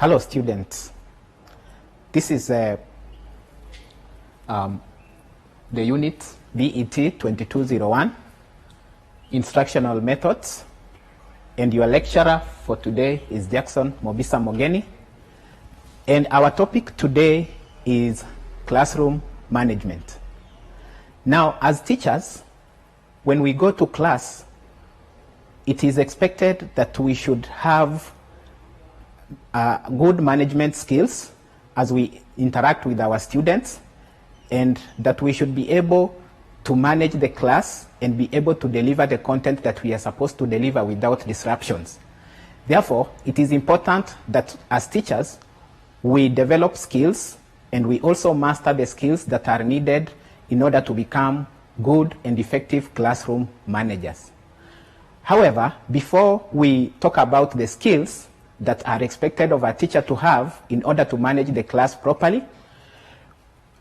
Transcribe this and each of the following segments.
Hello students, this is the unit BET 2201, Instructional Methods, and your lecturer for today is Jackson Mobisa Mogeni, and our topic today is classroom management. Now, as teachers, when we go to class, it is expected that we should have good management skills as we interact with our students, and that we should be able to manage the class and be able to deliver the content that we are supposed to deliver without disruptions. Therefore, it is important that as teachers, we develop skills and we also master the skills that are needed in order to become good and effective classroom managers. However, before we talk about the skills that are expected of a teacher to have in order to manage the class properly,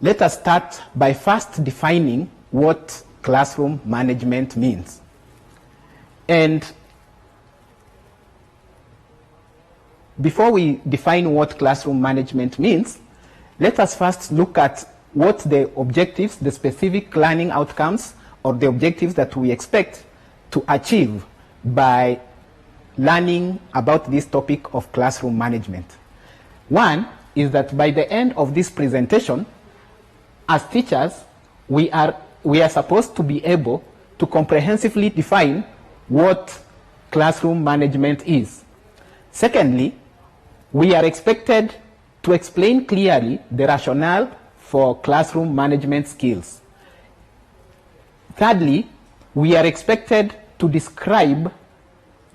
let us start by first defining what classroom management means. And before we define what classroom management means, let us first look at what the objectives, the specific learning outcomes, or the objectives that we expect to achieve by learning about this topic of classroom management. One is that by the end of this presentation, as teachers, we are supposed to be able to comprehensively define what classroom management is. Secondly, we are expected to explain clearly the rationale for classroom management skills. Thirdly, we are expected to describe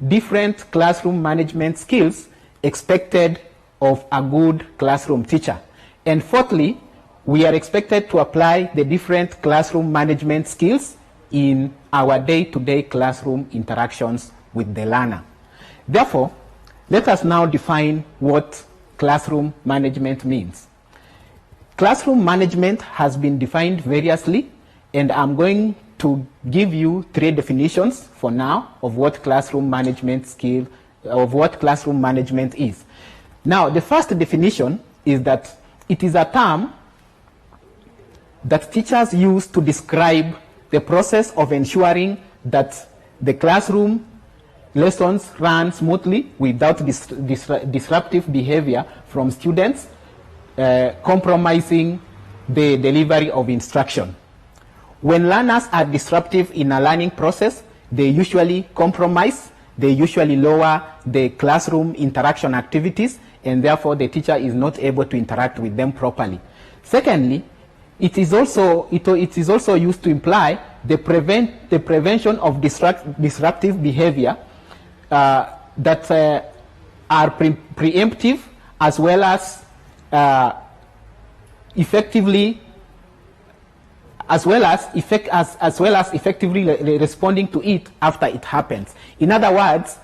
different classroom management skills expected of a good classroom teacher. And fourthly, we are expected to apply the different classroom management skills in our day-to-day classroom interactions with the learner. Therefore, let us now define what classroom management means. Classroom management has been defined variously, and I'm going to give you three definitions for now of what classroom management is. Now, the first definition is that it is a term that teachers use to describe the process of ensuring that the classroom lessons run smoothly without disruptive behavior from students, compromising the delivery of instruction. When learners are disruptive in a learning process, they usually compromise, they usually lower the classroom interaction activities, and therefore the teacher is not able to interact with them properly. Secondly, it is also used to imply the prevention of disruptive behavior that are preemptive as well as effectively responding to it after it happens. In other words,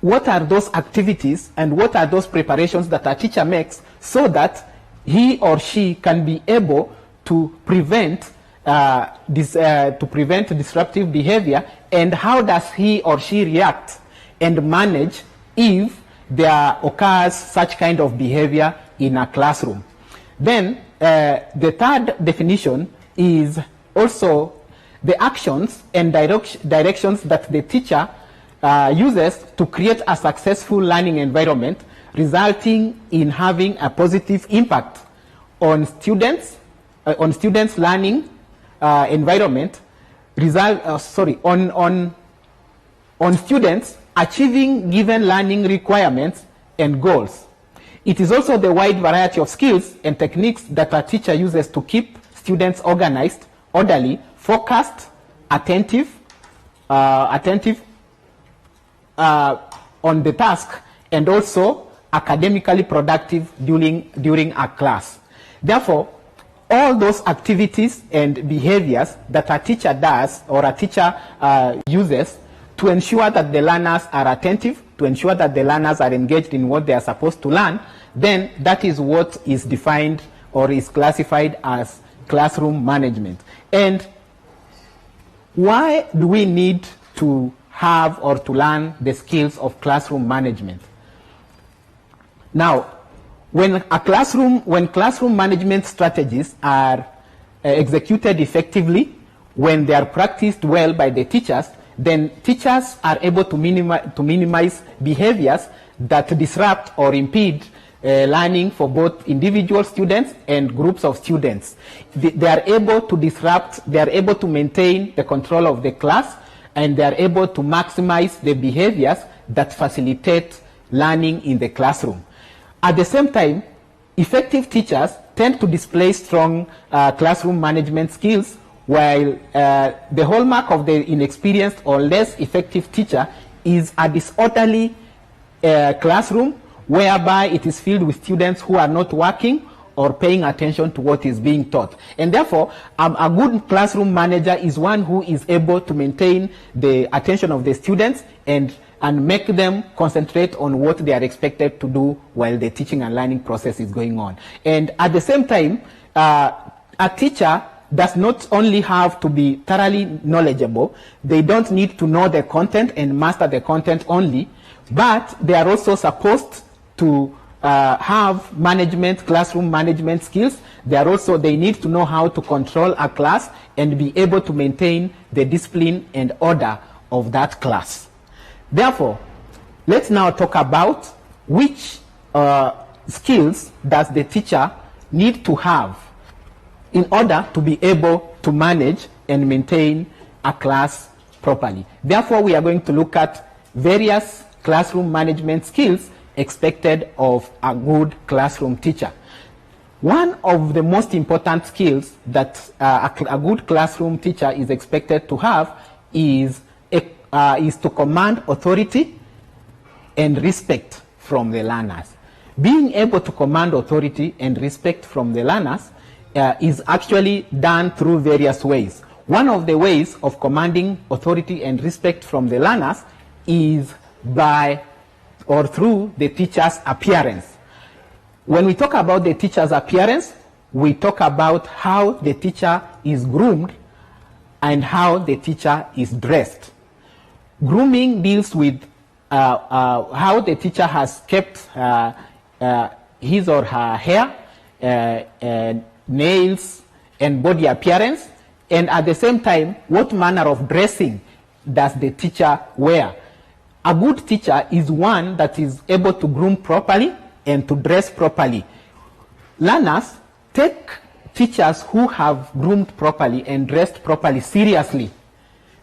what are those activities and what are those preparations that a teacher makes so that he or she can be able to prevent disruptive behavior, and how does he or she react and manage if there occurs such kind of behavior in a classroom. Then the third definition is also the actions and directions that the teacher uses to create a successful learning environment, resulting in having a positive impact on students' learning environment, on students achieving given learning requirements and goals. It is also the wide variety of skills and techniques that a teacher uses to keep students organized, orderly, focused, attentive on the task, and also academically productive during a class. Therefore, all those activities and behaviors that a teacher does or a teacher uses to ensure that the learners are attentive, to ensure that the learners are engaged in what they are supposed to learn, then that is what is defined or is classified as classroom management. And why do we need to have or to learn the skills of classroom management? Now, when classroom management strategies are executed effectively, when they are practiced well by the teachers, then teachers are able to minimize behaviors that disrupt or impede learning for both individual students and groups of students. They are able to disrupt, they are able to maintain the control of the class, and they are able to maximize the behaviors that facilitate learning in the classroom. At the same time, effective teachers tend to display strong classroom management skills, while the hallmark of the inexperienced or less effective teacher is a disorderly classroom whereby it is filled with students who are not working or paying attention to what is being taught. And therefore, a good classroom manager is one who is able to maintain the attention of the students and make them concentrate on what they are expected to do while the teaching and learning process is going on. And at the same time, a teacher does not only have to be thoroughly knowledgeable, they don't need to know the content and master the content only, but they are also supposed to have classroom management skills. They need to know how to control a class and be able to maintain the discipline and order of that class. Therefore, let's now talk about which skills does the teacher need to have in order to be able to manage and maintain a class properly. Therefore, we are going to look at various classroom management skills expected of a good classroom teacher. One of the most important skills that a good classroom teacher is expected to have is to command authority and respect from the learners. Being able to command authority and respect from the learners is actually done through various ways. One of the ways of commanding authority and respect from the learners is through the teacher's appearance. When we talk about the teacher's appearance, we talk about how the teacher is groomed and how the teacher is dressed. Grooming deals with how the teacher has kept his or her hair, nails, and body appearance, and at the same time, what manner of dressing does the teacher wear. A good teacher is one that is able to groom properly and to dress properly. Learners take teachers who have groomed properly and dressed properly seriously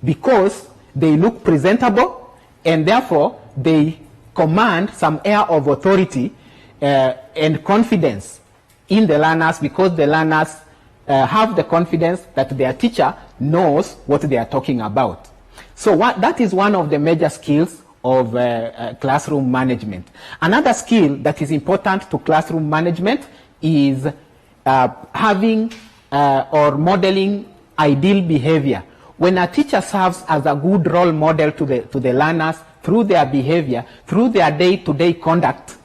because they look presentable, and therefore they command some air of authority and confidence in the learners, because the learners have the confidence that their teacher knows what they are talking about. So that is one of the major skills of classroom management. Another skill that is important to classroom management is having or modeling ideal behavior. When a teacher serves as a good role model to the learners through their behavior, through their day-to-day conduct,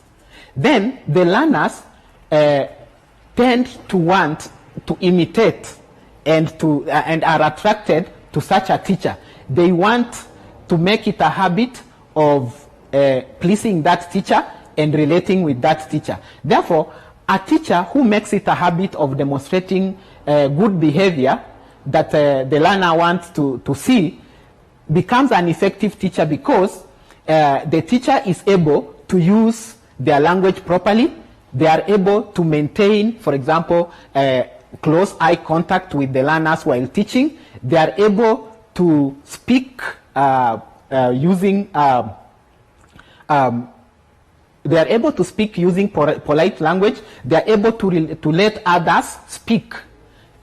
then the learners tend to want to imitate and are attracted to such a teacher. They want to make it a habit of pleasing that teacher and relating with that teacher. Therefore, a teacher who makes it a habit of demonstrating good behavior that the learner wants to see becomes an effective teacher, because the teacher is able to use their language properly. They are able to maintain, for example, close eye contact with the learners while teaching. They are able to speak using polite language. They are able to let others speak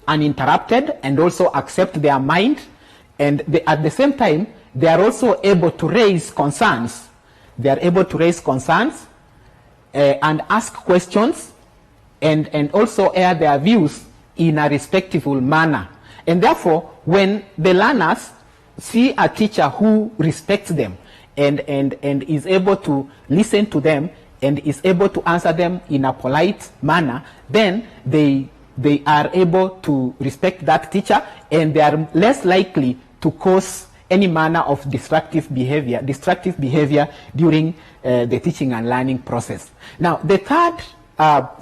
uninterrupted and also accept their mind. And at the same time, they are also able to raise concerns. They are able to raise concerns and ask questions and also air their views in a respectful manner. And therefore, when the learners see a teacher who respects them and is able to listen to them and is able to answer them in a polite manner, then they are able to respect that teacher, and they are less likely to cause any manner of destructive behavior during the teaching and learning process. Now, the third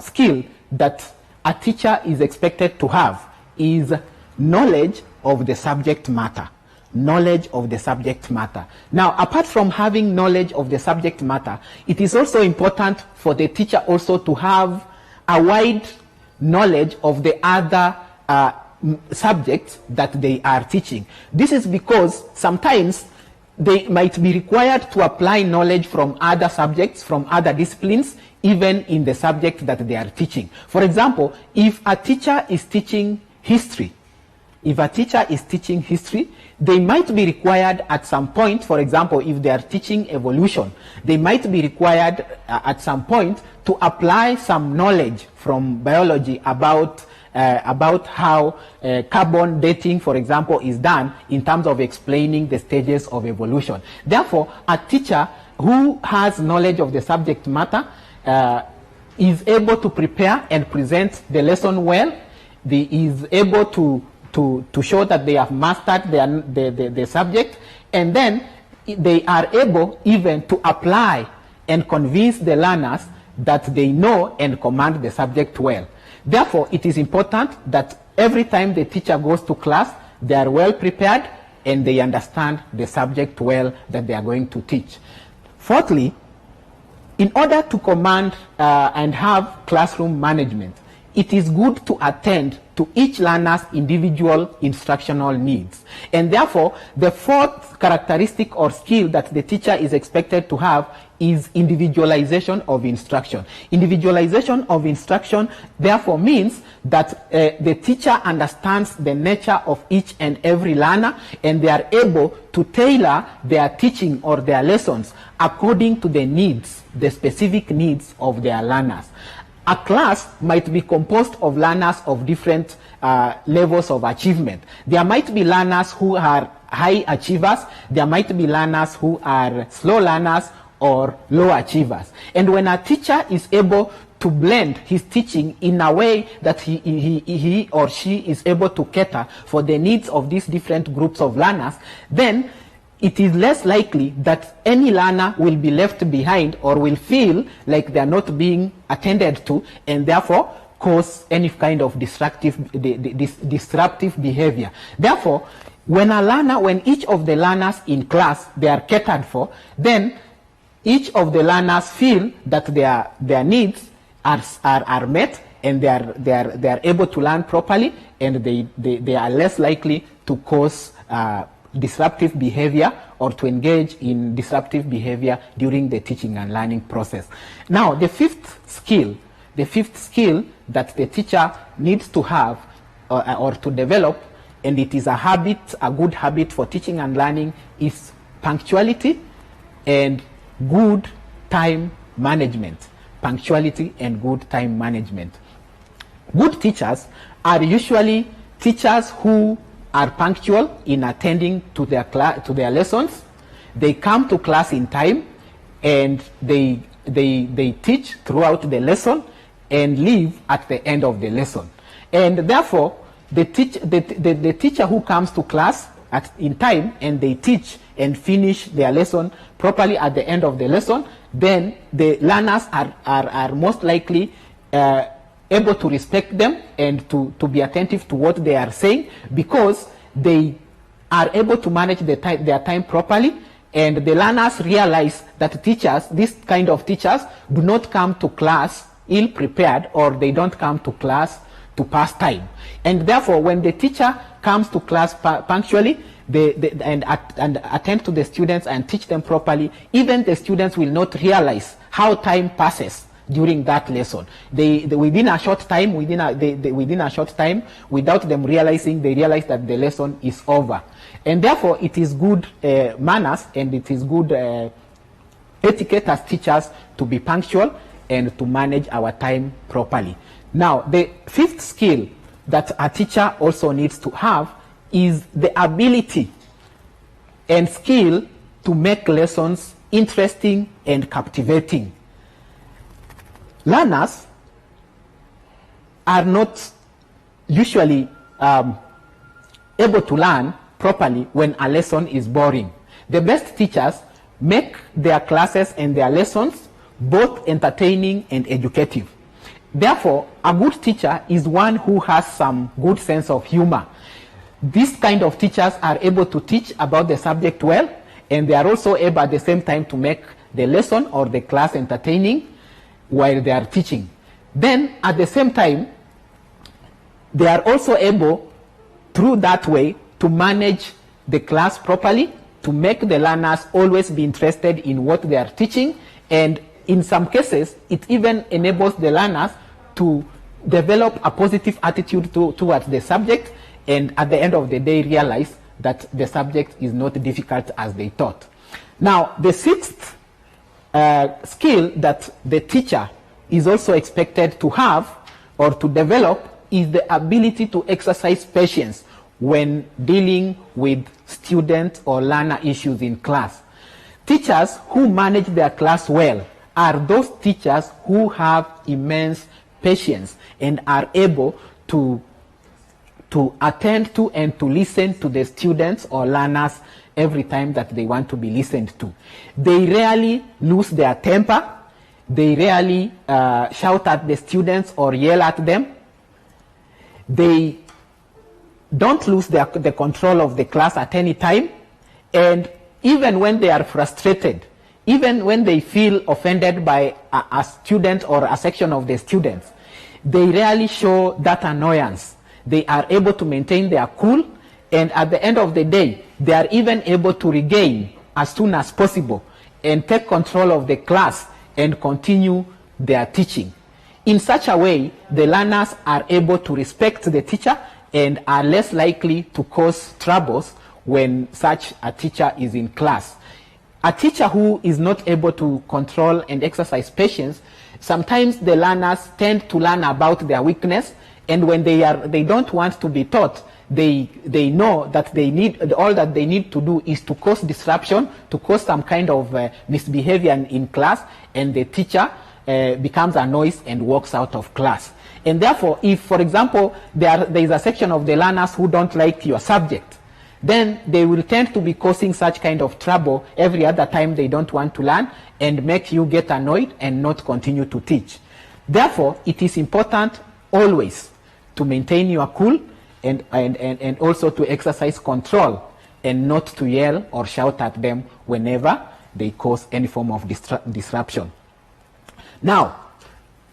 skill that a teacher is expected to have is knowledge of the subject matter. Knowledge of the subject matter. Now, apart from having knowledge of the subject matter, it is also important for the teacher also to have a wide knowledge of the other subjects that they are teaching. This is because sometimes they might be required to apply knowledge from other subjects, from other disciplines, even in the subject that they are teaching. For example, if a teacher is teaching history, they might be required at some point, for example, if they are teaching evolution, they might be required at some point to apply some knowledge from biology about how carbon dating, for example, is done in terms of explaining the stages of evolution. Therefore, a teacher who has knowledge of the subject matter is able to prepare and present the lesson well. Is able to show that they have mastered the subject, and then they are able even to apply and convince the learners that they know and command the subject well. Therefore, it is important that every time the teacher goes to class, they are well prepared and they understand the subject well that they are going to teach. Fourthly, in order to command and have classroom management, it is good to attend to each learner's individual instructional needs. And therefore, the fourth characteristic or skill that the teacher is expected to have is individualization of instruction. Individualization of instruction, therefore, means that the teacher understands the nature of each and every learner, and they are able to tailor their teaching or their lessons according to the needs, the specific needs of their learners. A class might be composed of learners of different levels of achievement. There might be learners who are high achievers. There might be learners who are slow learners or low achievers. And when a teacher is able to blend his teaching in a way that he or she is able to cater for the needs of these different groups of learners, then it is less likely that any learner will be left behind or will feel like they are not being attended to, and therefore cause any kind of disruptive behavior. Therefore, when each of the learners in class, they are catered for, then each of the learners feel that their needs are met, and they are able to learn properly, and they are less likely to cause disruptive behavior or to engage in disruptive behavior during the teaching and learning process. Now, the fifth skill that the teacher needs to have or to develop, and it is a good habit for teaching and learning, is punctuality and good time management. Punctuality and good time management. Good teachers are usually teachers who are punctual in attending to their lessons. They come to class in time, and they teach throughout the lesson and leave at the end of the lesson. And therefore, the teacher who comes to class in time and they teach and finish their lesson properly at the end of the lesson, then the learners are most likely able to respect them and to be attentive to what they are saying, because they are able to manage their time properly, and the learners realize that this kind of teachers, do not come to class ill-prepared, or they don't come to class to pass time. And therefore, when the teacher comes to class punctually, and attend to the students and teach them properly, even the students will not realize how time passes during that lesson. Within a short time, without them realizing, they realize that the lesson is over. And therefore, it is good manners and it is good etiquette as teachers to be punctual and to manage our time properly. Now, the fifth skill that a teacher also needs to have is the ability and skill to make lessons interesting and captivating. Learners are not usually able to learn properly when a lesson is boring. The best teachers make their classes and their lessons both entertaining and educative. Therefore, a good teacher is one who has some good sense of humor. These kind of teachers are able to teach about the subject well, and they are also able at the same time to make the lesson or the class entertaining while they are teaching. Then, at the same time, they are also able, through that way, to manage the class properly, to make the learners always be interested in what they are teaching, and in some cases, it even enables the learners to develop a positive attitude towards the subject, and at the end of the day realize that the subject is not difficult as they thought. Now, the sixth skill that the teacher is also expected to have or to develop is the ability to exercise patience when dealing with student or learner issues in class. Teachers who manage their class well are those teachers who have immense patience and are able to attend to and to listen to the students or learners every time that they want to be listened to. They rarely lose their temper. They rarely shout at the students or yell at them. They don't lose the control of the class at any time. And even when they are frustrated, even when they feel offended by a student or a section of the students, they rarely show that annoyance. They are able to maintain their cool, and at the end of the day, they are even able to regain as soon as possible and take control of the class and continue their teaching. In such a way, the learners are able to respect the teacher and are less likely to cause troubles when such a teacher is in class. A teacher who is not able to control and exercise patience, sometimes the learners tend to learn about their weakness, and when they don't want to be taught, they know that all that they need to do is to cause disruption, to cause some kind of misbehavior in class, and the teacher becomes annoyed and walks out of class. And therefore, if, for example, there is a section of the learners who don't like your subject, then they will tend to be causing such kind of trouble every other time they don't want to learn and make you get annoyed and not continue to teach. Therefore, it is important always to maintain your cool and also to exercise control and not to yell or shout at them whenever they cause any form of disruption. Now,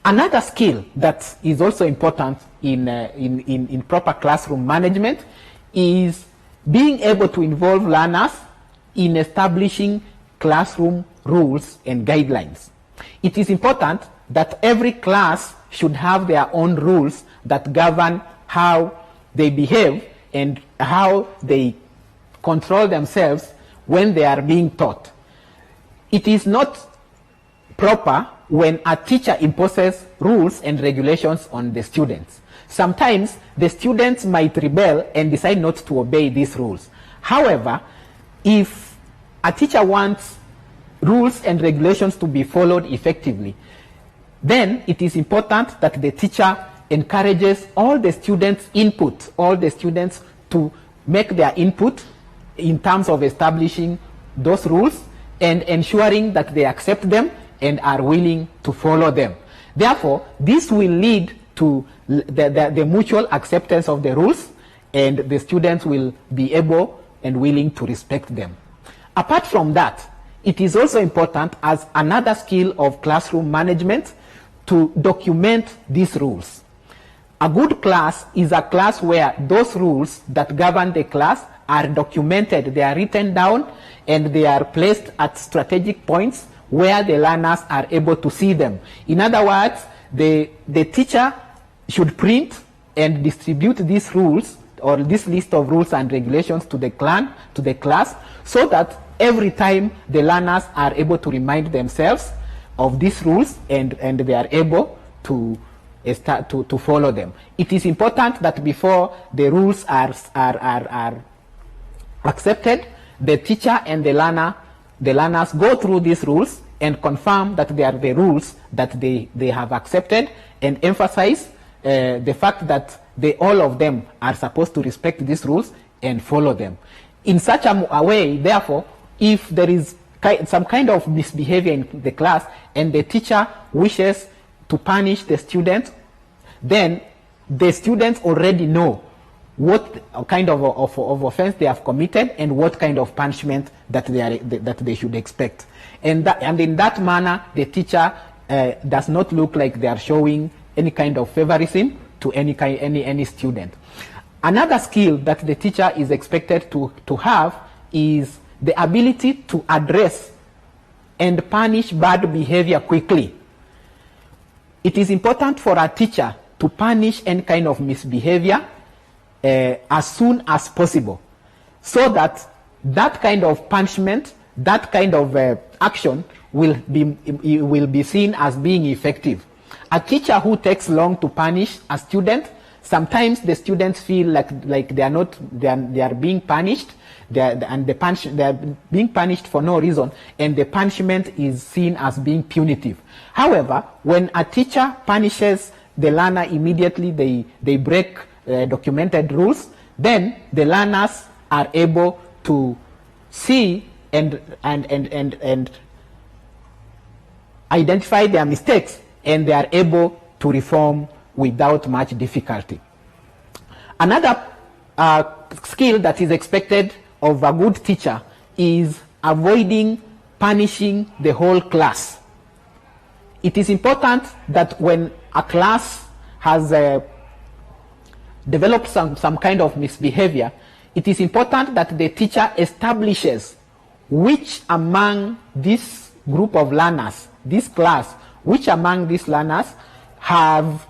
another skill that is also important in proper classroom management is being able to involve learners in establishing classroom rules and guidelines. It is important that every class should have their own rules that govern how they behave and how they control themselves when they are being taught. It is not proper when a teacher imposes rules and regulations on the students. Sometimes the students might rebel and decide not to obey these rules. However, if a teacher wants rules and regulations to be followed effectively, then it is important that the teacher encourages all the students' input, all the students to make their input in terms of establishing those rules and ensuring that they accept them and are willing to follow them. Therefore, this will lead to the mutual acceptance of the rules, and the students will be able and willing to respect them. Apart from that, it is also important as another skill of classroom management to document these rules. A good class is a class where those rules that govern the class are documented, they are written down, and they are placed at strategic points where the learners are able to see them. In other words, the teacher should print and distribute these rules or this list of rules and regulations to the class, so that every time the learners are able to remind themselves of these rules and they are able to follow them. It is important that before the rules are accepted, the teacher and the learners go through these rules and confirm that they are the rules that they have accepted, and emphasize the fact that all of them are supposed to respect these rules and follow them. In such a way, therefore, if there is some kind of misbehavior in the class and the teacher wishes to punish the student, then the students already know what kind of offense they have committed and what kind of punishment that they should expect. And in that manner, the teacher does not look like they are showing any kind of favorism to any student. Another skill that the teacher is expected to have is the ability to address and punish bad behavior quickly. It is important for a teacher to punish any kind of misbehavior as soon as possible, so that that kind of punishment, that kind of action will be seen as being effective. A teacher who takes long to punish a student, sometimes the students feel like they are being punished, they are being punished for no reason, and the punishment is seen as being punitive. However, when a teacher punishes the learner immediately, they break documented rules, then the learners are able to see and identify their mistakes, and they are able to reform without much difficulty. Another skill that is expected of a good teacher is avoiding punishing the whole class. It is important that when a class has developed some kind of misbehavior, it is important that the teacher establishes which among this group of learners, this class, which among these learners have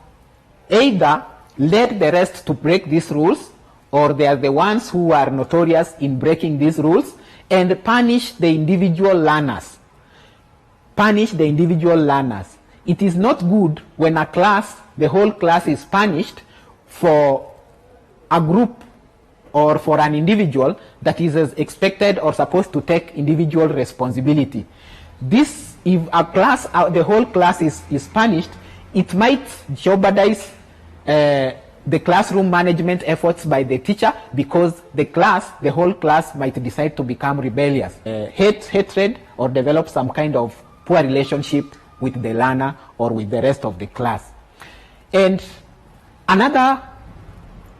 either led the rest to break these rules, or they are the ones who are notorious in breaking these rules, and punish the individual learners. Punish the individual learners. It is not good when a class, the whole class is punished for a group or for an individual that is expected or supposed to take individual responsibility. This, if a class, the whole class is punished, it might jeopardize the classroom management efforts by the teacher, because the whole class might decide to become rebellious, hatred, or develop some kind of poor relationship with the learner or with the rest of the class. And another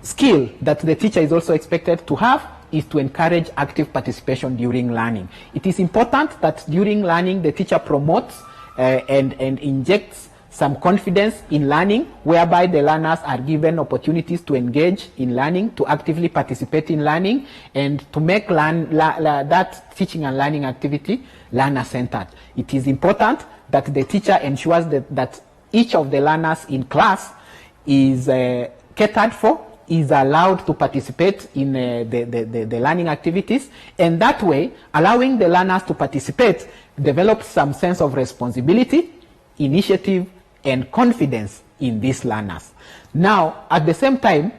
skill that the teacher is also expected to have is to encourage active participation during learning. It is important that during learning the teacher promotes and injects some confidence in learning, whereby the learners are given opportunities to engage in learning, to actively participate in learning, and to make that teaching and learning activity learner-centered. It is important that the teacher ensures that each of the learners in class is catered for, is allowed to participate in the learning activities, and that way, allowing the learners to participate develops some sense of responsibility, initiative, and confidence in these learners. Now, at the same time,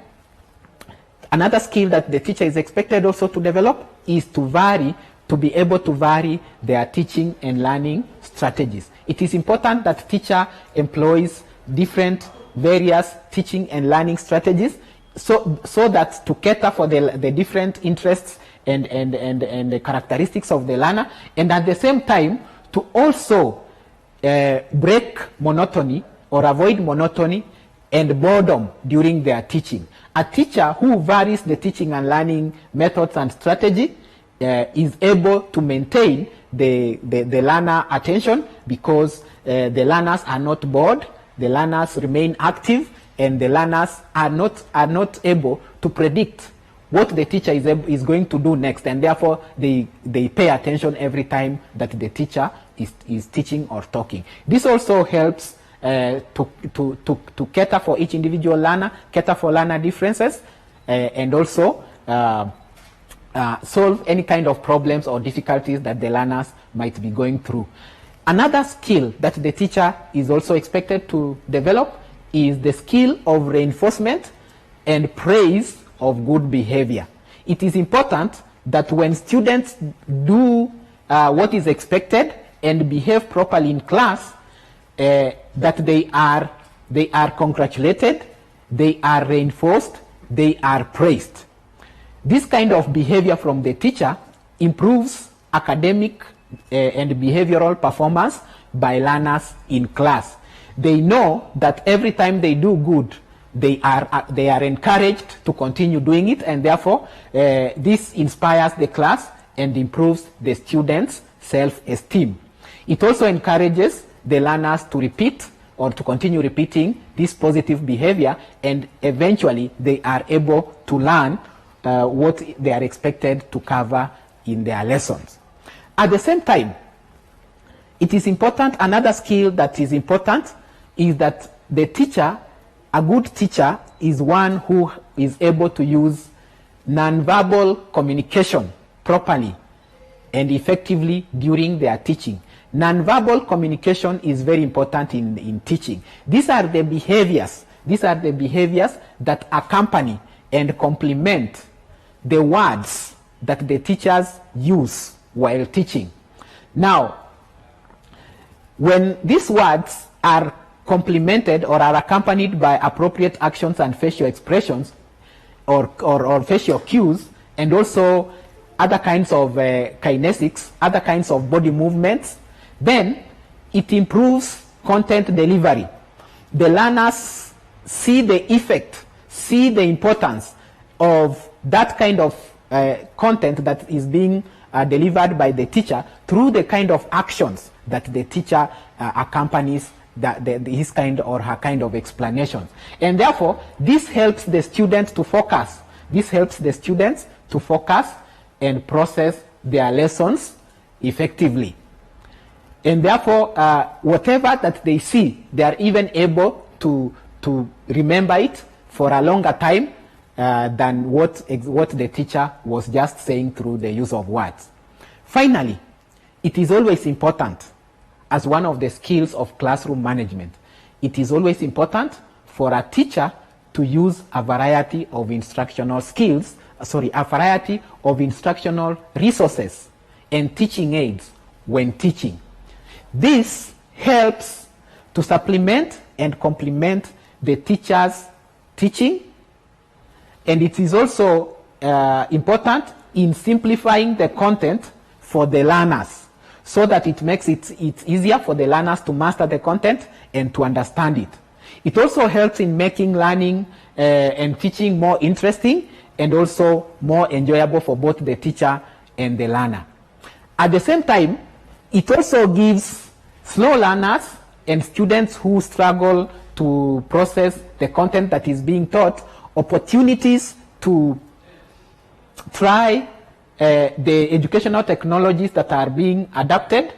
another skill that the teacher is expected also to develop is to be able to vary their teaching and learning strategies. It is important that teacher employs various teaching and learning strategies, so that to cater for the different interests and the characteristics of the learner, and at the same time to also break monotony or avoid monotony and boredom during their teaching. A teacher who varies the teaching and learning methods and strategy is able to maintain the learner attention, because the learners are not bored, the learners remain active, and the learners are not able to predict what the teacher is going to do next, and therefore they pay attention every time that the teacher is teaching or talking. This also helps to cater for each individual learner, cater for learner differences, and also solve any kind of problems or difficulties that the learners might be going through. Another skill that the teacher is also expected to develop is the skill of reinforcement and praise of good behavior. It is important that when students do what is expected and behave properly in class, that they are congratulated, they are reinforced, they are praised. This kind of behavior from the teacher improves academic and behavioral performance by learners in class. They know that every time they do good, they are encouraged to continue doing it, and therefore this inspires the class and improves the students' self-esteem. It also encourages the learners to repeat or to continue repeating this positive behavior, and eventually they are able to learn what they are expected to cover in their lessons. At the same time, it is important, another skill that is important is that the teacher, a good teacher, is one who is able to use nonverbal communication properly and effectively during their teaching. Nonverbal communication is very important in teaching. These are the behaviors that accompany and complement the words that the teachers use while teaching. Now, when these words are complemented or are accompanied by appropriate actions and facial expressions or facial cues, and also other kinds of kinesics, other kinds of body movements, then it improves content delivery. The learners see the effect, see the importance of that kind of content that is being delivered by the teacher through the kind of actions that the teacher accompanies his kind or her kind of explanations. And therefore, this helps the students to focus. This helps the students to focus and process their lessons effectively. And therefore, whatever that they see, they are even able to remember it for a longer time than what the teacher was just saying through the use of words. Finally, it is always important, as one of the skills of classroom management, it is always important for a teacher to use a variety of instructional skills, a variety of instructional resources and teaching aids when teaching. This helps to supplement and complement the teacher's teaching, and it is also important in simplifying the content for the learners, so that it makes it easier for the learners to master the content and to understand it. It also helps in making learning and teaching more interesting and also more enjoyable for both the teacher and the learner. At the same time, it also gives slow learners and students who struggle to process the content that is being taught opportunities to try the educational technologies that are being adapted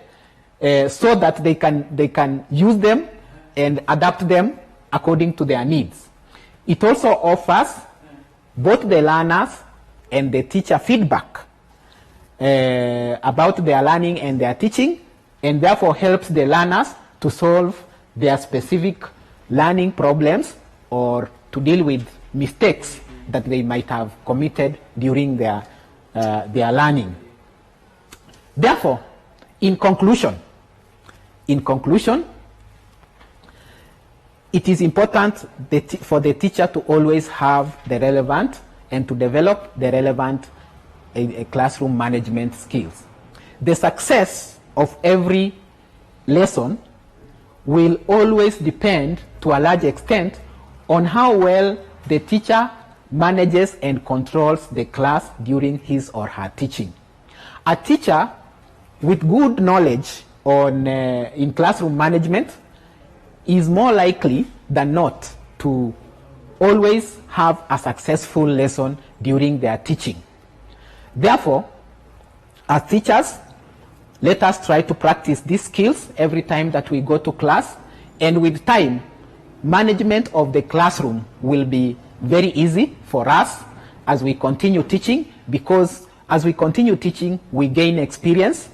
so that they can use them and adapt them according to their needs. It also offers both the learners and the teacher feedback about their learning and their teaching, and therefore helps the learners to solve their specific learning problems or to deal with mistakes that they might have committed during their learning. Therefore, in conclusion, it is important for the teacher to always have the relevant and to develop the relevant classroom management skills. The success of every lesson will always depend to a large extent on how well the teacher manages and controls the class during his or her teaching. A teacher with good knowledge in classroom management is more likely than not to always have a successful lesson during their teaching. Therefore, as teachers, let us try to practice these skills every time that we go to class, and with time, management of the classroom will be very easy for us as we continue teaching, because as we continue teaching, we gain experience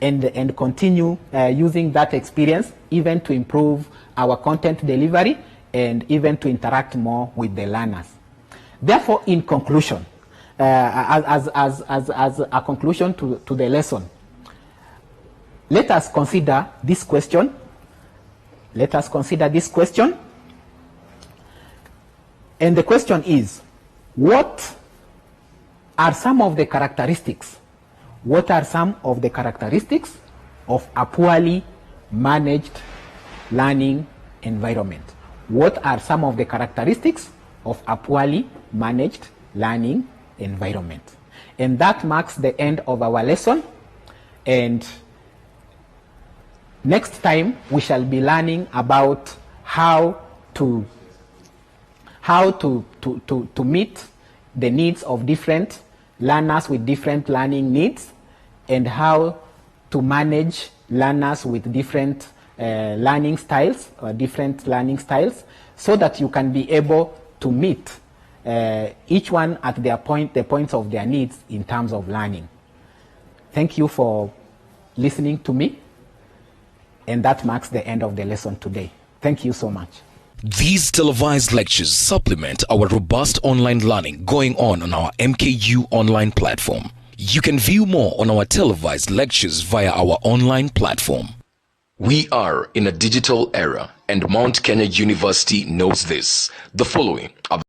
and continue using that experience even to improve our content delivery and even to interact more with the learners. Therefore, in conclusion, as a conclusion to the lesson, let us consider this question. Let us consider this question. And the question is, what are some of the characteristics? What are some of the characteristics of a poorly managed learning environment? What are some of the characteristics of a poorly managed learning environment? And that marks the end of our lesson. And next time we shall be learning about how to meet the needs of different learners with different learning needs, and how to manage learners with different learning styles, so that you can be able to meet each one at the points of their needs in terms of learning. Thank you for listening to me, and that marks the end of the lesson today. Thank you so much. These televised lectures supplement our robust online learning going on our MKU online platform. You can view more on our televised lectures via our online platform. We are in a digital era, and Mount Kenya University knows this. The following are